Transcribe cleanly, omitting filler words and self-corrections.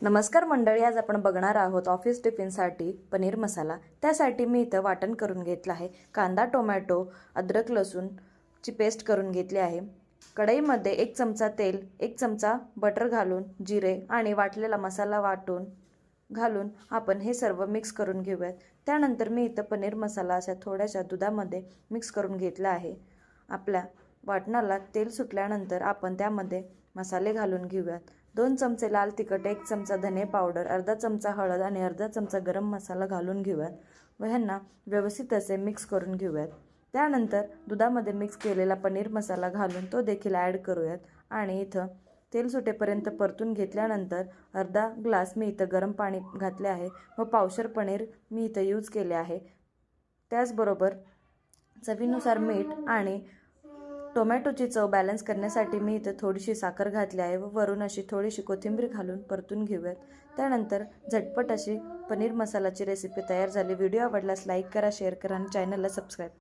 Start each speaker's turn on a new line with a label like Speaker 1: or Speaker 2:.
Speaker 1: नमस्कार मंडळी, आज आपण बघणार आहोत ऑफिस टिफिनसाठी पनीर मसाला। त्यासाठी मी इथं वाटण करून घेतलं आहे। कांदा, टोमॅटो, अद्रक, लसूणची पेस्ट करून घेतली आहे। कढईमध्ये 1 चमचा तेल, 1 चमचा बटर घालून जिरे आणि वाटलेला मसाला घालून आपण हे सर्व मिक्स करून घेऊयात। त्यानंतर मी इथं पनीर मसाला अशा थोड्याशा दुधामध्ये मिक्स करून घेतला आहे। आपल्या वाटणाला तेल सुटल्यानंतर आपण त्यामध्ये मसाले घालून घेऊयात। 2 चमचे लाल तिखट, 1 चमचा धने पावडर, अर्धा चमचा हळद आणि अर्धा चमचा गरम मसाला घालून घेऊयात व ह्यांना व्यवस्थित असे मिक्स करून घेऊयात। त्यानंतर दुधामध्ये मिक्स केलेला पनीर मसाला घालून तो देखील ॲड करूयात आणि इथं तेल सुटेपर्यंत परतून घेतल्यानंतर अर्धा ग्लास मी इथं गरम पाणी घातले आहे व पावशर पनीर मी इथं यूज केले आहे। त्याचबरोबर चवीनुसार मीठ आणि टोमॅटोची चव बॅलन्स करण्यासाठी मी इथं थोडीशी साखर घातली आहे व वरून अशी थोडीशी कोथिंबीर घालून परतून घेऊयात। त्यानंतर झटपट अशी पनीर मसालाची रेसिपी तयार झाली। व्हिडिओ आवडल्यास लाईक करा, शेअर करा आणि चॅनलला सबस्क्राईब